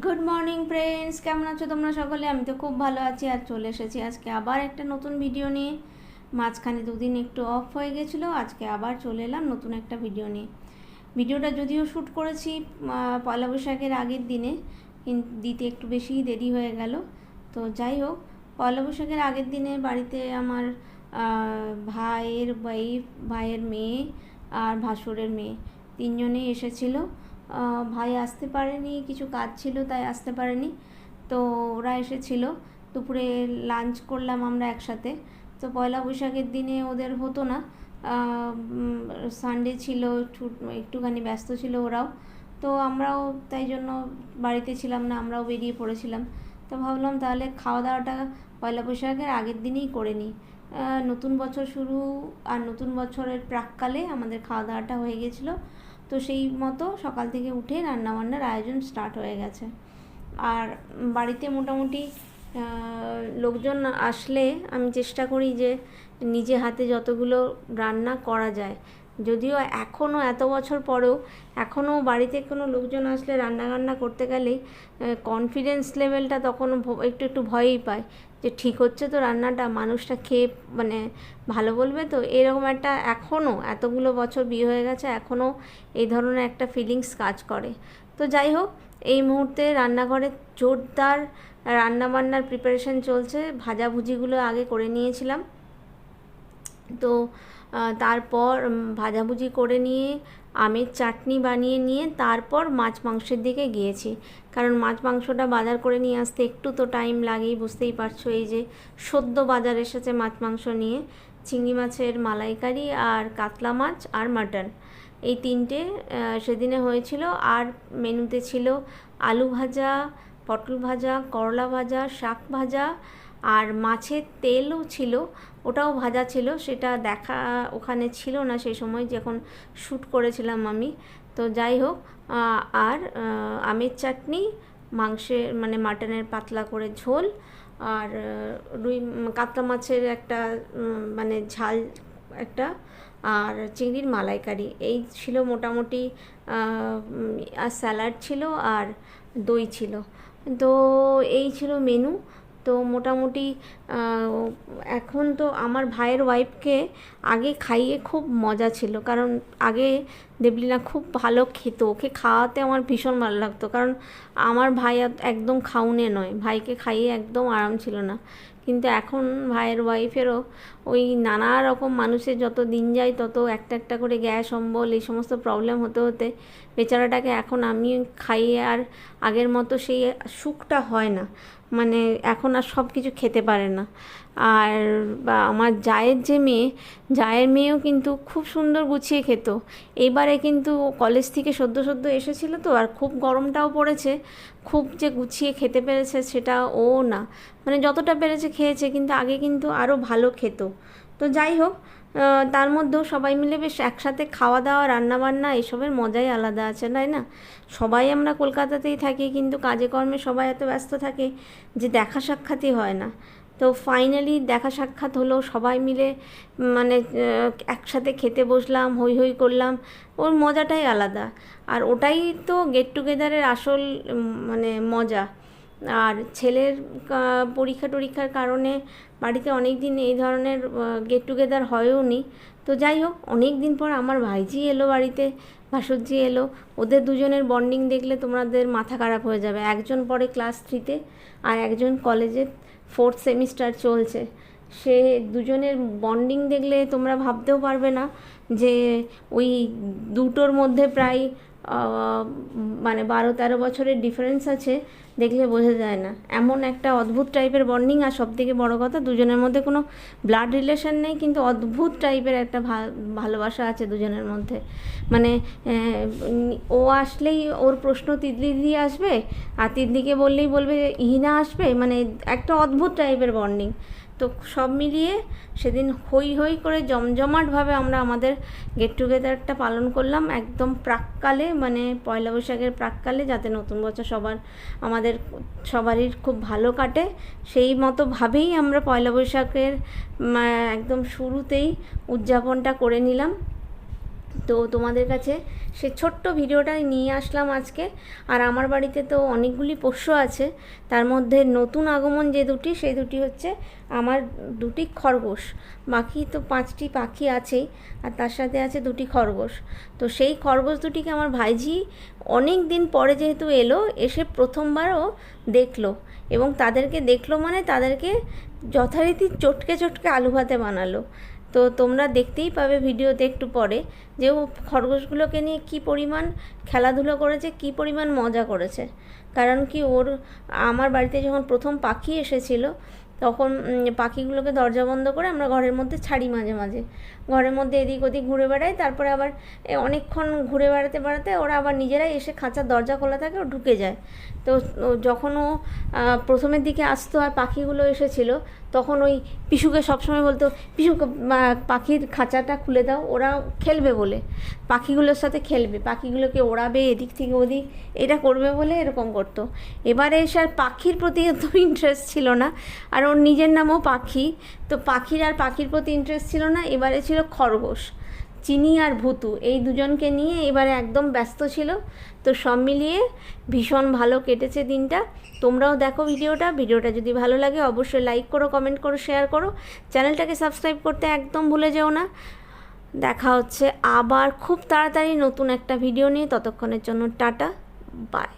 Good morning friends, কেমন আছো তোমরা সকলে? আমি তো খুব ভালো আছি। আর চলে এসেছি আজকে আবার একটা নতুন ভিডিও নিয়ে। মাঝখানে দুদিন একটু অফ হয়ে গেছিলো, আজকে আবার চলে এলাম নতুন একটা ভিডিও নিয়ে। ভিডিওটা যদিও শ্যুট করেছি পয়লা বৈশাখের আগের দিনে, কিন্তু দিতে একটু বেশিই দেরি হয়ে গেল। তো যাই হোক, পয়লা বৈশাখের আগের দিনে বাড়িতে আমার ভাইয়ের ওয়াইফ, ভাইয়ের মেয়ে আর ভাসুরের মেয়ে তিনজনেই এসেছিলো। ভাই আসতে পারেনি, কিছু কাজ ছিল তাই আসতে পারেনি। তো ওরা এসেছিলো, দুপুরে লাঞ্চ করলাম আমরা একসাথে। তো পয়লা বৈশাখের দিনে ওদের হতো না, সানডে ছিল, একটুখানি ব্যস্ত ছিল ওরাও। তো আমরাও তাই জন্য বাড়িতে ছিলাম না, আমরাও বেরিয়ে পড়েছিলাম। তো ভাবলাম তাহলে খাওয়া দাওয়াটা পয়লা বৈশাখের আগের দিনেই করে নিই। নতুন বছর শুরু আর নতুন বছরের প্রাককালে আমাদের খাওয়া দাওয়াটা হয়ে গেছিলো। তো সেই মতো সকাল থেকে উঠে রান্নাবান্নার আয়োজন স্টার্ট হয়ে গেছে। আর বাড়িতে মোটামুটি লোকজন আসলে আমি চেষ্টা করি যে নিজে হাতে যতগুলো রান্না করা যায়, যদিও এখনও এত বছর পরেও এখনও বাড়িতে কোনো লোকজন আসলে রান্না করতে গেলেই কনফিডেন্স লেভেলটা তখন একটু একটু ভয়ই পায় যে ঠিক হচ্ছে তো রান্নাটা, মানুষটা খেয়ে মানে ভালো বলবে তো, এরকম একটা এখনও এতগুলো বছর বিয়ে হয়ে গেছে এখনও এই ধরনের একটা ফিলিংস কাজ করে। তো যাই হোক, এই মুহূর্তে রান্নাঘরে জোরদার রান্নাবান্নার প্রিপারেশন চলছে। ভাজাভুজিগুলো আগে করে নিয়েছিলাম। তো তারপর ভাজাভুজি করে নিয়ে আমের চাটনি বানিয়ে নিয়ে তারপর মাছ মাংসের দিকে গিয়েছি। কারণ মাছ মাংসটা বাজার করে নিয়ে আসতে একটু তো টাইম লাগেই, বুঝতেই পারছো। এই যে সদ্য বাজার এসেছে মাছ মাংস নিয়ে, চিংড়ি মাছের মালাইকারি আর কাতলা মাছ আর মাটন, এই তিনটে সেদিনে হয়েছিল। আর মেনুতে ছিল আলু ভাজা, পটল ভাজা, করলা ভাজা, শাক ভাজা, আর মাছের তেলও ছিল, ওটাও ভাজা ছিল। সেটা দেখা ওখানে ছিল না সেই সময় যখন শ্যুট করেছিলাম আমি। তো যাই হোক, আর আমের চাটনি, মাংসের মানে মাটনের পাতলা করে ঝোল, আর রুই কাতলা মাছের একটা মানে ঝাল একটা, আর চিংড়ির মালাইকারি, এই ছিল মোটামুটি। আর স্যালাড ছিল আর দই ছিল। তো এই ছিল মেনু। তো মোটামুটি এখন তো আমার ভাইয়ের ওয়াইফকে আগে খাইয়ে খুব মজা ছিল, কারণ আগে দেবলীনা খুব ভালো খেত, ওকে খাওয়াতে আমার ভীষণ ভালো লাগতো। কারণ আমার ভাই একদম খাউনে নয়, ভাইকে খাইয়ে একদম আরাম ছিল না। কিন্তু এখন ভাইয়ের ওয়াইফেরও ওই নানা রকম মানুষের যত দিন যায় তত একটা একটা করে গ্যাস অম্বল এই সমস্ত প্রবলেম হতে হতে বেচারাটাকে এখন আমি খাইয়ে আর আগের মতো সেই সুখটা হয় না। মানে এখন আর সব কিছু খেতে পারে না। আর বা আমার জায়ের যে মেয়ে, জায়ের মেয়েও কিন্তু খুব সুন্দর গুছিয়ে খেত। এইবারে কিন্তু কলেজ থেকে সদ্য এসেছিলো তো, আর খুব গরমটাও পড়েছে, খুব যে গুছিয়ে খেতে পেরেছে সেটা ও না, মানে যতটা পেরেছে খেয়েছে, কিন্তু আগে কিন্তু আরও ভালো খেত। তো যাই হোক, তার মধ্যেও সবাই মিলে বেশ একসাথে খাওয়া দাওয়া রান্নাবান্না এসবের মজাই আলাদা আছে, তাই না? সবাই আমরা কলকাতাতেই থাকি, কিন্তু কাজে কর্মে সবাই এত ব্যস্ত থাকে যে দেখা সাক্ষাৎই হয় না। তো ফাইনালি দেখা সাক্ষাৎ হলো, সবাই মিলে মানে একসাথে খেতে বসলাম, হই হই করলাম, ওর মজাটাই আলাদা। আর ওটাই তো গেট টুগেদারের আসল মানে মজা। আর ছেলের পরীক্ষা টরীক্ষার কারণে বাড়িতে অনেক দিন এই ধরনের গেট টুগেদার হয়ও নি। তো যাই হোক, অনেক দিন পর আমার ভাইজি এলো বাড়িতে, ভাসুরজি এলো। ওদের দুজনের বন্ডিং দেখলে তোমাদের মাথা খারাপ হয়ে যাবে। একজন পড়ে ক্লাস 3-তে আর একজন কলেজে 4th সেমিস্টার চলছে। সে দুজনের বন্ডিং দেখলে তোমরা ভাবতেও পারবে না যে ওই দুটোর মধ্যে প্রায় মানে 12-13 বছরের ডিফারেন্স আছে, দেখলে বোঝা যায় না। এমন একটা অদ্ভুত টাইপের বন্ডিং। আর সবথেকে বড় কথা, দুজনের মধ্যে কোনো ব্লাড রিলেশন নেই, কিন্তু অদ্ভুত টাইপের একটা ভালোবাসা আছে দুজনের মধ্যে। মানে ও আসলেই ওর প্রশ্ন তিতলি দিয়ে আসবে, আর তিতলিকে বললেই বলবে ইহিনা আসবে, মানে একটা অদ্ভুত টাইপের বন্ডিং। তো সব মিলিয়ে সেদিন হই হই করে জমজমাটভাবে আমরা আমাদের গেট টুগেদারটা পালন করলাম, একদম প্রাককালে, মানে পয়লা বৈশাখের প্রাককালে, যাতে নতুন বছর আমাদের সবারই খুব ভালো কাটে সেই মতোভাবেই আমরা পয়লা বৈশাখের একদম শুরুতেই উদযাপনটা করে নিলাম। তো তোমাদের কাছে সে ছোট্ট ভিডিওটাই নিয়ে আসলাম আজকে। আর আমার বাড়িতে তো অনেকগুলি পোষ্য আছে, তার মধ্যে নতুন আগমন যে দুটি, সেই দুটি হচ্ছে আমার দুটি খরগোশ। বাকি তো 5টি পাখি আছেই, আর তার সাথে আছে দুটি খরগোশ। তো সেই খরগোশ দুটিকে আমার ভাইঝি অনেক দিন পরে যেহেতু এলো, এসে প্রথমবারও দেখলো, এবং তাদেরকে দেখলো মানে তাদেরকে যথারীতি চটকে চটকে আলু ভাতে বানালো। তো তোমরা দেখতেই পাবে ভিডিওতে একটু পরে যে ও খরগোশগুলোকে নিয়ে কী পরিমাণ খেলাধুলো করেছে, কী পরিমাণ মজা করেছে। কারণ কি, ওর আমার বাড়িতে যখন প্রথম পাখি এসেছিলো, তখন পাখিগুলোকে দরজা বন্ধ করে আমরা ঘরের মধ্যে ছাড়ি, মাঝে মাঝে ঘরের মধ্যে এদিক ওদিক ঘুরে বেড়াই। তারপরে আবার অনেকক্ষণ ঘুরে বেড়াতে বেড়াতে ওরা আবার নিজেরাই এসে খাঁচার দরজা খোলা থাকে, ও ঢুকে যায়। তো যখন ও প্রথমের দিকে আসতো আর পাখিগুলো এসেছিলো, তখন ওই পিসুকে সবসময় বলতো, পিসুকে পাখির খাঁচাটা খুলে দাও, ওরা খেলবে বলে, পাখিগুলোর সাথে খেলবে, পাখিগুলোকে ওড়াবে এদিক থেকে ওদিক, এটা করবে বলে এরকম করতো। এবারে এসে আর পাখির প্রতি এত ইন্টারেস্ট ছিল না, আর ওর নিজের নামও পাখি, তো পাখির প্রতি ইন্টারেস্ট ছিল না। এবারে ছিল খরগোশ, চিনি আর ভুতু, এই দুজনকে নিয়ে এবারে একদম ব্যস্ত ছিল। তো সব মিলিয়ে ভীষণ ভালো কেটেছে দিনটা। তোমরাও দেখো ভিডিওটা যদি ভালো লাগে অবশ্যই লাইক করো, কমেন্ট করো, শেয়ার করো, চ্যানেলটাকে সাবস্ক্রাইব করতে একদম ভুলে যেও না। দেখা হচ্ছে আবার খুব তাড়াতাড়ি নতুন একটা ভিডিও নিয়ে, ততক্ষণের জন্য টাটা, বাই।